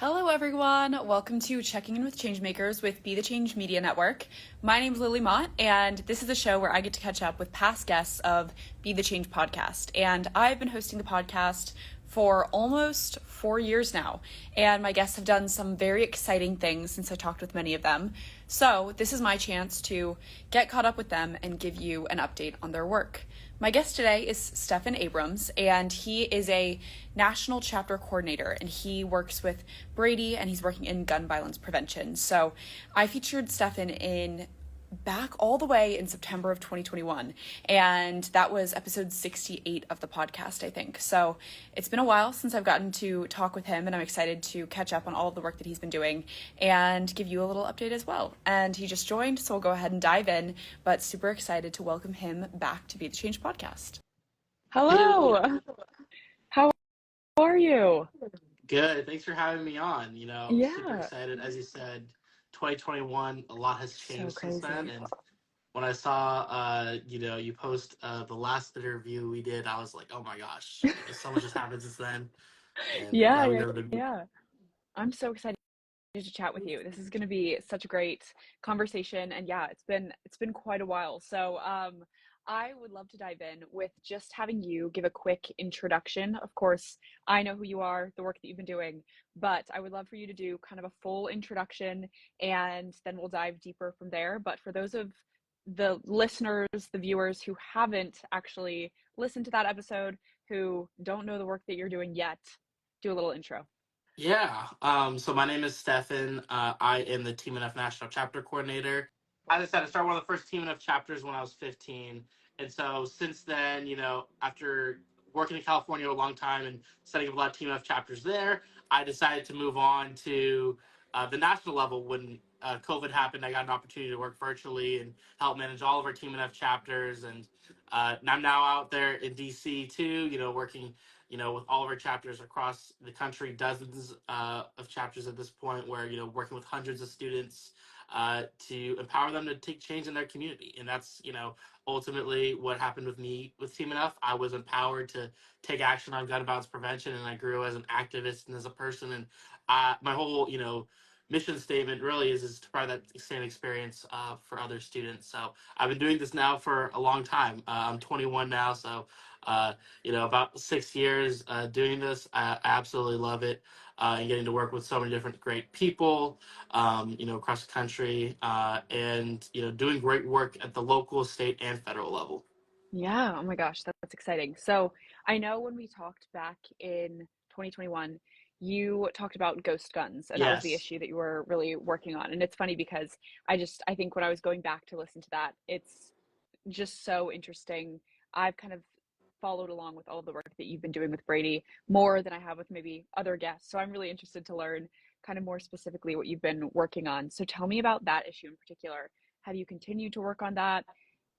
Hello, everyone. Welcome to Checking In with Changemakers with Be the Change Media Network. My name is Lily Mott, and this is a show where I get to catch up with past guests of Be the Change podcast. And I've been hosting the podcast for almost 4 years now, and my guests have done some very exciting things since I talked with many of them. So this is my chance to get caught up with them and give you an update on their work. My guest today is Stephan Abrams, and he is a national chapter coordinator, and he works with Brady, and he's working in gun violence prevention. So I featured Stephan back all the way in September of 2021, and that was episode 68 of the podcast, I think. So it's been a while since I've gotten to talk with him, and I'm excited to catch up on all of the work that he's been doing and give you a little update as well. And he just joined, so we'll go ahead and dive in, but super excited to welcome him back to Be the Change podcast. Hello. How are you? Good. Thanks for having me on. Yeah. Super excited. As you said, 2021, a lot has changed since then. And when I saw, you post the last interview we did, I was like, oh my gosh, so much has happened since then. And Yeah. I'm so excited to chat with you. This is going to be such a great conversation, and yeah, it's been quite a while. So I would love to dive in with just having you give a quick introduction. Of course, I know who you are, the work that you've been doing, but I would love for you to do kind of a full introduction, and then we'll dive deeper from there. But for those of the listeners, the viewers who haven't actually listened to that episode, who don't know the work that you're doing yet, do a little intro. Yeah. So my name is Stephan. I am the Team enough National Chapter Coordinator. As I said, I started one of the first Team enough chapters when I was 15. And so since then, after working in California a long time and setting up a lot of Team enough chapters there, I decided to move on to the national level. When COVID happened, I got an opportunity to work virtually and help manage all of our Team enough chapters. And I'm now out there in DC too, working with all of our chapters across the country, dozens of chapters at this point, where, working with hundreds of students to empower them to take change in their community. And that's, ultimately what happened with me with Team Enough. I was empowered to take action on gun violence prevention, and I grew as an activist and as a person. And my whole, mission statement really is to provide that same experience for other students. So I've been doing this now for a long time. I'm 21 now, so about 6 years doing this. I absolutely love it, and getting to work with so many different great people, across the country, and doing great work at the local, state, and federal level. Yeah, oh my gosh, that's exciting. So I know when we talked back in 2021, you talked about ghost guns, and that was the Yes. issue that you were really working on. And it's funny because I think when I was going back to listen to that, it's just so interesting. I've kind of followed along with all of the work that you've been doing with Brady more than I have with maybe other guests. So I'm really interested to learn kind of more specifically what you've been working on. So tell me about that issue in particular. Have you continued to work on that?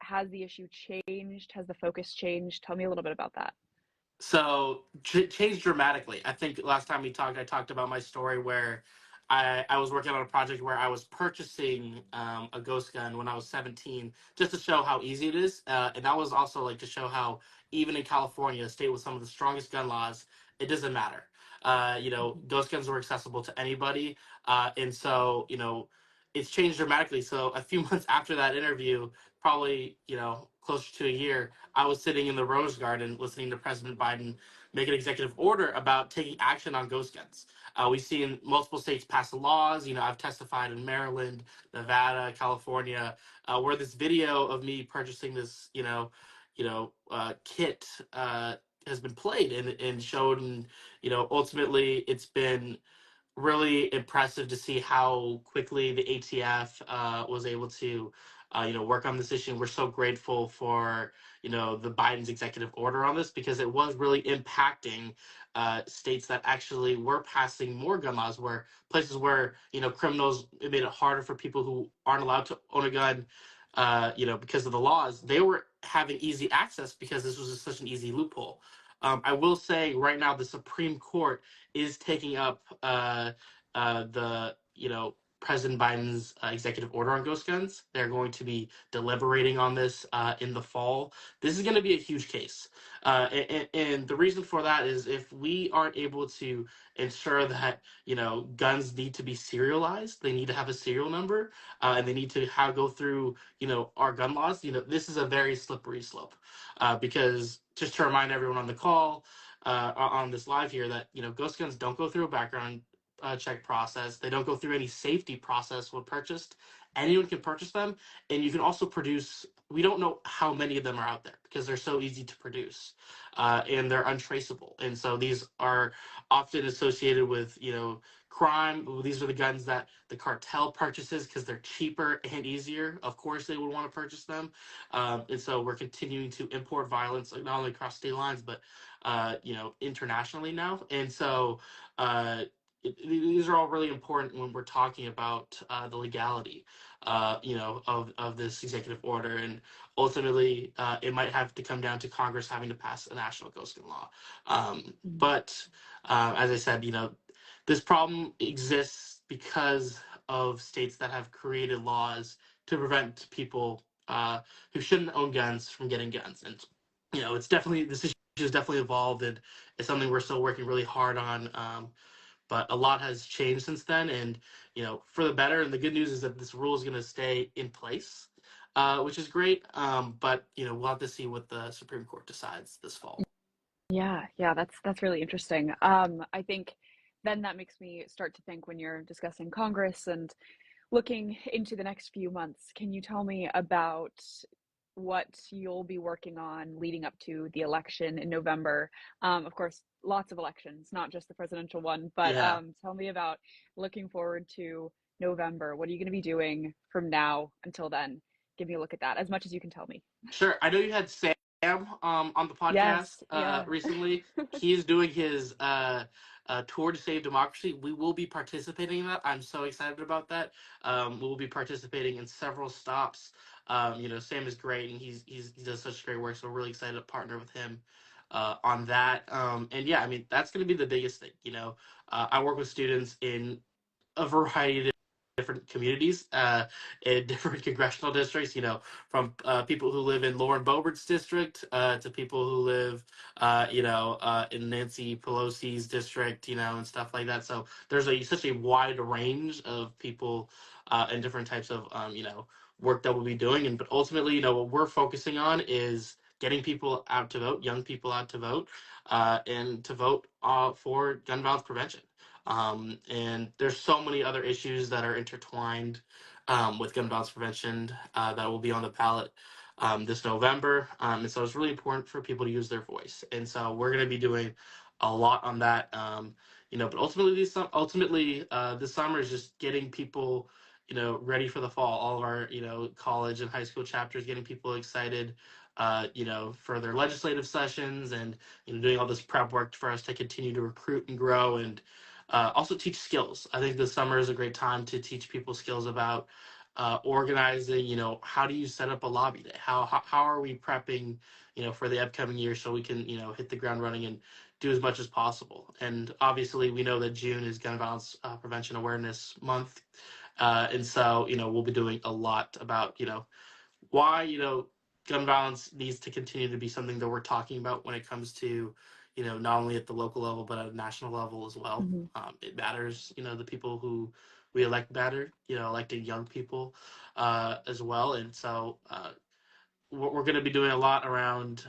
Has the issue changed? Has the focus changed? Tell me a little bit about that. So changed dramatically. I think last time we talked, I talked about my story where I was working on a project where I was purchasing a ghost gun when I was 17, just to show how easy it is. And that was also like to show how even in California, a state with some of the strongest gun laws, it doesn't matter. Ghost guns were accessible to anybody. And so, it's changed dramatically. So a few months after that interview, probably, closer to a year, I was sitting in the Rose Garden listening to President Biden make an executive order about taking action on ghost guns. We've seen multiple states pass laws. I've testified in Maryland, Nevada, California, where this video of me purchasing this, kit has been played and showed, and ultimately it's been really impressive to see how quickly the ATF was able to, work on this issue. We're so grateful for, the Biden's executive order on this, because it was really impacting states that actually were passing more gun laws, where places where, criminals, it made it harder for people who aren't allowed to own a gun, because of the laws. They were having easy access because this was just such an easy loophole. I will say right now the Supreme Court is taking up the President Biden's executive order on ghost guns. They're going to be deliberating on this in the fall. This is going to be a huge case. And the reason for that is if we aren't able to ensure that, guns need to be serialized, they need to have a serial number, and they need to go through, our gun laws, this is a very slippery slope. Because just to remind everyone on the call, on this live here, that, ghost guns don't go through a background check process. They don't go through any safety process when purchased. Anyone can purchase them, and you can also produce. We don't know how many of them are out there because they're so easy to produce, and they're untraceable. And so these are often associated with crime. These are the guns that the cartel purchases because they're cheaper and easier. Of course, they would want to purchase them, and so we're continuing to import violence, like not only across state lines but internationally now. And so. These are all really important when we're talking about the legality, of this executive order, and ultimately, it might have to come down to Congress having to pass a national ghost gun law. But as I said, this problem exists because of states that have created laws to prevent people who shouldn't own guns from getting guns, and it's definitely this issue has definitely evolved, and it's something we're still working really hard on. But a lot has changed since then, and for the better. And the good news is that this rule is going to stay in place, which is great. But we'll have to see what the Supreme Court decides this fall. Yeah, that's really interesting. I think then that makes me start to think when you're discussing Congress and looking into the next few months, can you tell me about what you'll be working on leading up to the election in November? Of course, lots of elections, not just the presidential one, but Yeah, tell me about looking forward to November. What are you going to be doing from now until then? Give me a look at that, as much as you can tell me. sure. I know you had Sam on the podcast Yes, yeah. recently. He's doing his tour to save democracy. We will be participating in that. I'm so excited about that. We will be participating in several stops. Sam is great, and he does such great work. So we're really excited to partner with him on that. And yeah, I mean that's going to be the biggest thing. I work with students in a variety of different communities in different congressional districts, from people who live in Lauren Boebert's district to people who live, in Nancy Pelosi's district, and stuff like that. So there's such a wide range of people and different types of, work that we'll be doing. But ultimately, what we're focusing on is getting people out to vote, young people out to vote, and to vote for gun violence prevention. And there's so many other issues that are intertwined with gun violence prevention that will be on the ballot this November. And so it's really important for people to use their voice. And so we're going to be doing a lot on that. But ultimately, this summer is just getting people, ready for the fall. All of our, college and high school chapters, getting people excited, for their legislative sessions, and doing all this prep work for us to continue to recruit and grow, and also teach skills. I think the summer is a great time to teach people skills about organizing. How do you set up a lobby day? How are we prepping, for the upcoming year so we can, hit the ground running and do as much as possible. And obviously, we know that June is Gun Violence Prevention Awareness Month, and so we'll be doing a lot about why gun violence needs to continue to be something that we're talking about when it comes to not only at the local level but at a national level as well. Mhm. It matters. The people who we elect matter. Electing young people as well. And so we're going to be doing a lot around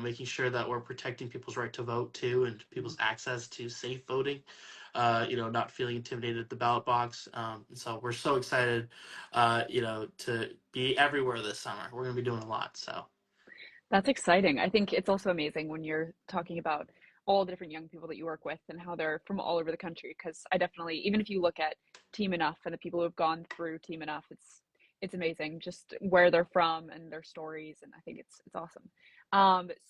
making sure that we're protecting people's right to vote too, and people's access to safe voting. Not feeling intimidated at the ballot box. So we're so excited, to be everywhere this summer. We're going to be doing a lot. So That's exciting. I think it's also amazing when you're talking about all the different young people that you work with and how they're from all over the country. Because I definitely, even if you look at Team Enough and the people who have gone through Team Enough, it's amazing just where they're from and their stories, and I think it's awesome.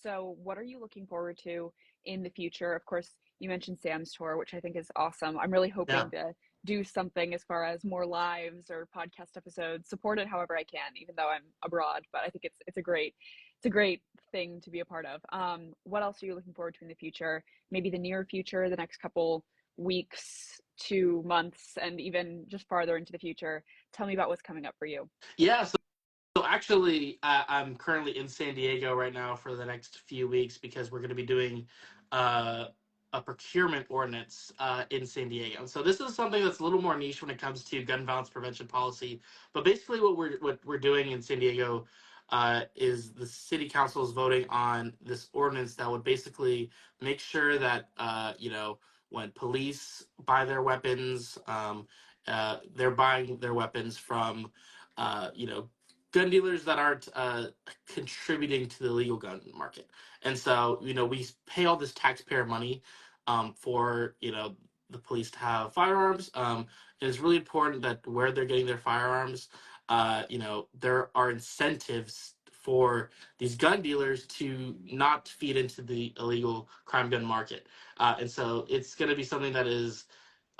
So what are you looking forward to in the future? Of course, you mentioned Sam's tour, which I think is awesome. I'm really yeah, hoping to do something as far as more lives or podcast episodes, support it however I can, even though I'm abroad. But I think it's a great thing to be a part of. What else are you looking forward to in the future? Maybe the near future, the next couple weeks 2 months and even just farther into the future. Tell me about what's coming up for you. Yeah, so actually, I'm currently in San Diego right now for the next few weeks because we're going to be doing uh, a procurement ordinance in San Diego. So this is something that's a little more niche when it comes to gun violence prevention policy. But basically, what we're doing in San Diego is the city council is voting on this ordinance that would basically make sure that when police buy their weapons, they're buying their weapons from gun dealers that aren't contributing to the legal gun market. And so, we pay all this taxpayer money for, the police to have firearms. And it's really important that where they're getting their firearms, there are incentives for these gun dealers to not feed into the illegal crime gun market. And so it's going to be something that is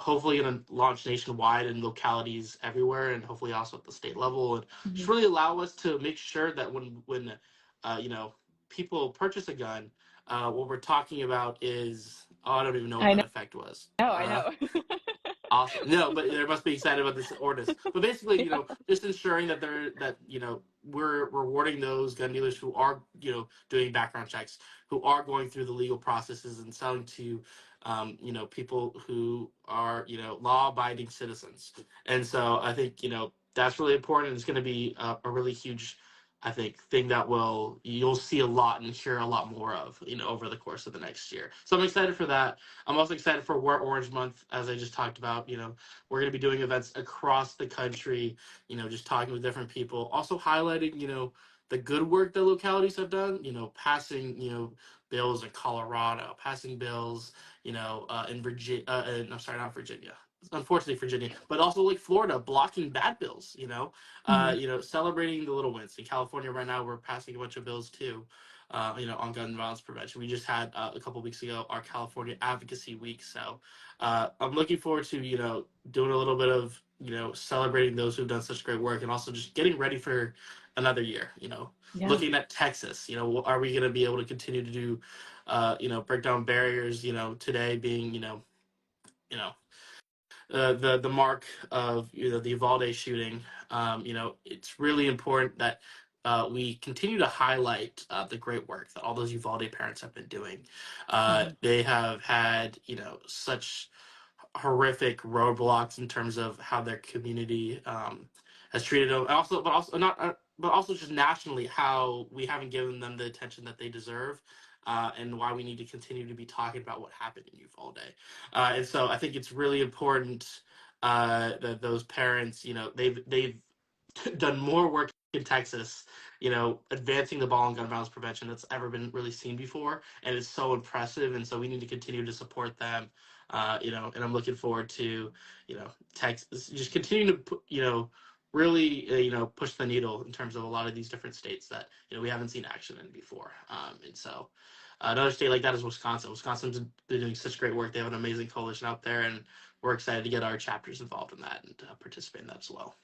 hopefully going to launch nationwide in localities everywhere, and hopefully also at the state level, and just Mhm. really allow us to make sure that when you know people purchase a gun, what we're talking about is, oh, I don't even know what I that know, effect was. I know. Awesome. No, but they must be excited about this ordinance. But basically, Yeah. just ensuring that we're rewarding those gun dealers who are, doing background checks, who are going through the legal processes and selling to, people who are, law-abiding citizens. And so I think, that's really important. It's going to be a really huge, I think, thing that you'll see a lot and hear a lot more of, over the course of the next year. So I'm excited for that. I'm also excited for Wear Orange Month, as I just talked about. We're going to be doing events across the country, just talking with different people, also highlighting, the good work that localities have done, passing, bills in Colorado, passing bills, in Virginia, I'm sorry, not Virginia. Unfortunately, Virginia, but also like Florida, blocking bad bills. Mhm. Celebrating the little wins. In California right now, we're passing a bunch of bills too, on gun violence prevention. We just had a couple weeks ago our California Advocacy Week, so I'm looking forward to doing a little bit of celebrating those who've done such great work, and also just getting ready for another year. Yeah. Looking at Texas, are we going to be able to continue to do, break down barriers? Today being you know the mark of the Uvalde shooting. It's really important that we continue to highlight the great work that all those Uvalde parents have been doing. Mhm. They have had such horrific roadblocks in terms of how their community has treated them. Also, but also just nationally, how we haven't given them the attention that they deserve, and why we need to continue to be talking about what happened in Uvalde. And so, I think it's really important that those parents, they've done more work in Texas, advancing the ball in gun violence prevention that's ever been really seen before, and it's so impressive. And so we need to continue to support them, and I'm looking forward to, Texas just continuing to put, really, push the needle in terms of a lot of these different states that we haven't seen action in before. And so another state like that is Wisconsin. Wisconsin's been doing such great work. They have an amazing coalition out there, and we're excited to get our chapters involved in that and participate in that as well.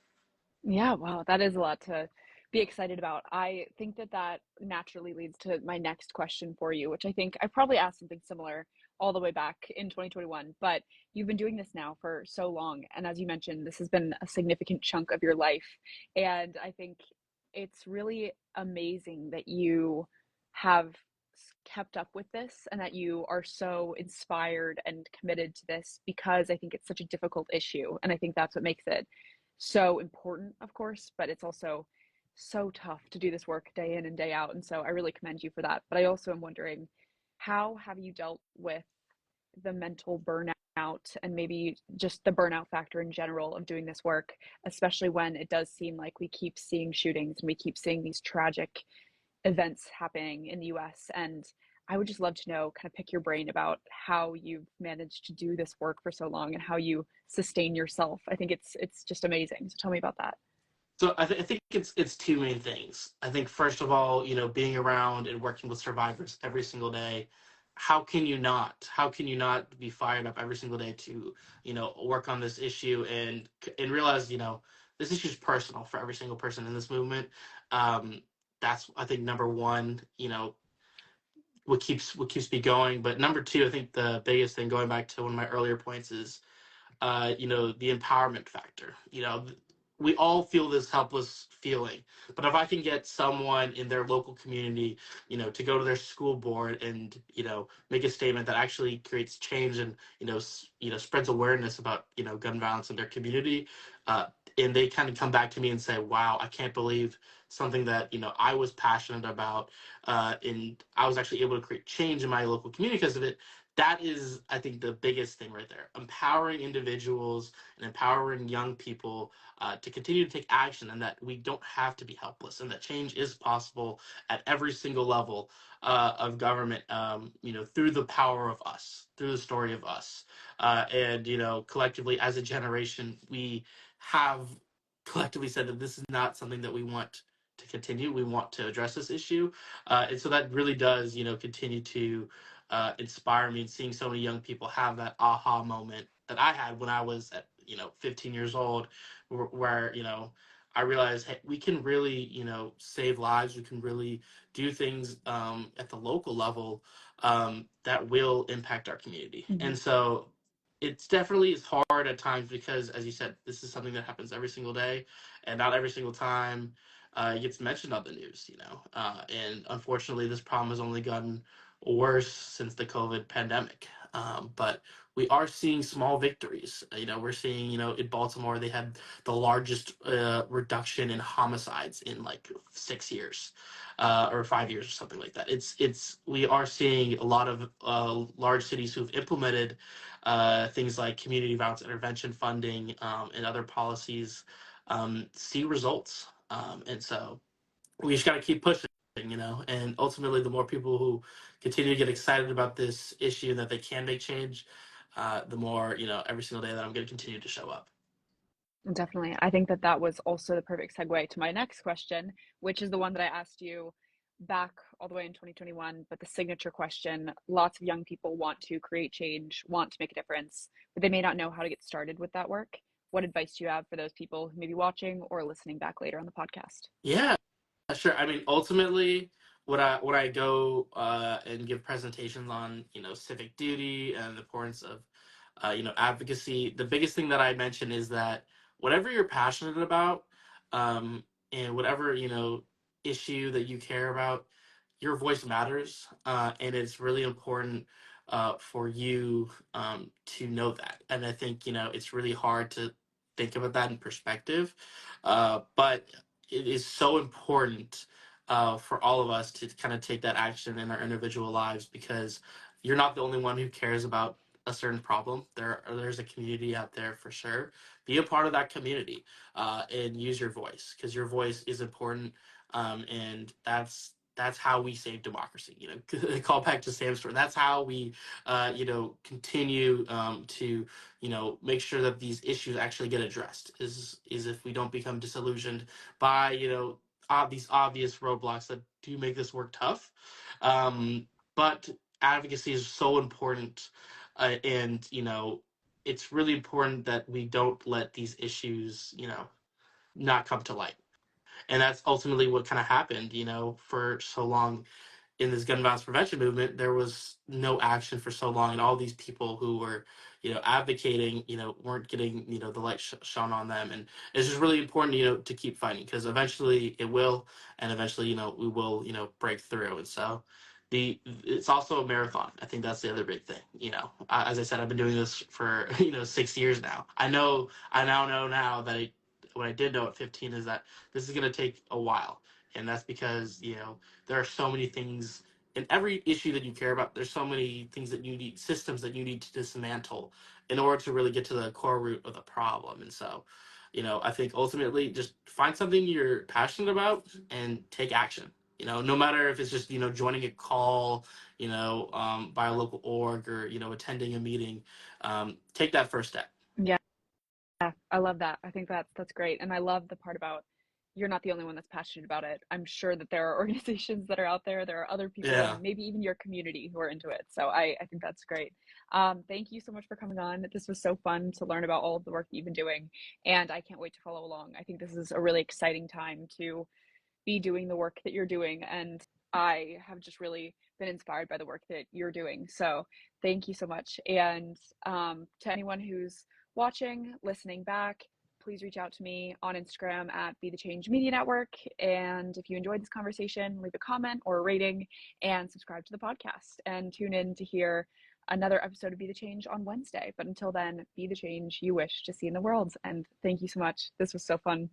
Yeah, wow, that is a lot to be excited about. I think that that naturally leads to my next question for you, which I think I probably asked something similar all the way back in 2021, but you've been doing this now for so long. And as you mentioned, this has been a significant chunk of your life. And I think it's really amazing that you have kept up with this and that you are so inspired and committed to this because I think it's such a difficult issue. And I think that's what makes it so important, of course, but it's also so tough to do this work day in and day out. And so I really commend you for that. But I also am wondering, how have you dealt with the mental burnout and maybe just the burnout factor in general of doing this work, especially when it does seem like we keep seeing shootings and we keep seeing these tragic events happening in the US? And I would just love to know, kind of pick your brain about how you've managed to do this work for so long and how you sustain yourself. I think it's just amazing. So tell me about that. So I think it's two main things. I think first of all, being around and working with survivors every single day. How can you not? How can you not be fired up every single day to work on this issue and realize this issue is personal for every single person in this movement. Um, that's, I think, number one. What keeps me going. But number two, I think the biggest thing, going back to one of my earlier points, is the empowerment factor. We all feel this helpless feeling, but if I can get someone in their local community, to go to their school board and make a statement that actually creates change and spreads awareness about gun violence in their community, uh, and they kind of come back to me and say, "Wow, I can't believe something that I was passionate about, and I was actually able to create change in my local community because of it." That is, I think, the biggest thing right there. Empowering individuals and empowering young people to continue to take action, and that we don't have to be helpless, and that change is possible at every single level of government. Through the power of us, through the story of us, and collectively as a generation, we have collectively said that this is not something that we want to continue. We want to address this issue, and so that really does, continue to inspire me. And seeing so many young people have that aha moment that I had when I was at 15 years old, where I realized, hey, we can really save lives. We can really do things at the local level that will impact our community. Mm-hmm. And so it's definitely is hard at times because, as you said, this is something that happens every single day, and not every single time it gets mentioned on the news. And unfortunately, this problem has only gotten worse since the COVID pandemic. But we are seeing small victories. We're seeing, in Baltimore, they had the largest reduction in homicides in like 6 years, or 5 years or something like that. We are seeing a lot of large cities who've implemented things like community violence intervention funding and other policies see results. And so we just got to keep pushing, and ultimately the more people who continue to get excited about this issue and that they can make change, the more, every single day that I'm going to continue to show up. Definitely. I think that that was also the perfect segue to my next question, which is the one that I asked you back all the way in 2021, but the signature question. Lots of young people want to create change, want to make a difference, but they may not know how to get started with that work. What advice do you have for those people who may be watching or listening back later on the podcast? Yeah, sure. I mean, ultimately, when I go and give presentations on civic duty and the importance of advocacy, the biggest thing that I mention is that whatever you're passionate about, um, and whatever issue that you care about, your voice matters, and it's really important for you to know that. And I think it's really hard to think about that in perspective, but it is so important for all of us to kind of take that action in our individual lives, because you're not the only one who cares about a certain problem. There's a community out there for sure. Be a part of that community, and use your voice, because your voice is important, and that's how we save democracy. Call back to Sam's story. That's how we continue to make sure that these issues actually get addressed. Is if we don't become disillusioned by these obvious roadblocks that do make this work tough. But advocacy is so important, and it's really important that we don't let these issues not come to light. And that's ultimately what kind of happened for so long in this gun violence prevention movement. There was no action for so long, and all these people who were advocating weren't getting the light shone on them. And it's just really important to keep fighting, because eventually it will, and eventually we will break through. And so it's also a marathon. I think that's the other big thing. As I said, I've been doing this for 6 years now. I now know now that what I did know at 15 is that this is going to take a while. And that's because there are so many things in every issue that you care about. There's so many things that you need, systems that you need to dismantle in order to really get to the core root of the problem. And so I think ultimately just find something you're passionate about and take action. No matter if it's just joining a call by a local org, or attending a meeting. Take that first step. Yeah, I love that. I think that's great. And I love the part about you're not the only one that's passionate about it. I'm sure that there are organizations that are out there. There are other people Yeah. in maybe even your community who are into it. So I think that's great. Thank you so much for coming on. This was so fun to learn about all of the work that you've been doing. And I can't wait to follow along. I think this is a really exciting time to be doing the work that you're doing. And I have just really been inspired by the work that you're doing. So thank you so much. And to anyone who's watching, listening back, please reach out to me on Instagram at Be the Change Media Network. And if you enjoyed this conversation, leave a comment or a rating and subscribe to the podcast and tune in to hear another episode of Be the Change on Wednesday. But until then, be the change you wish to see in the world. And thank you so much. This was so fun.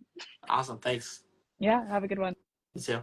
Awesome. Thanks. Yeah, have a good one. You too.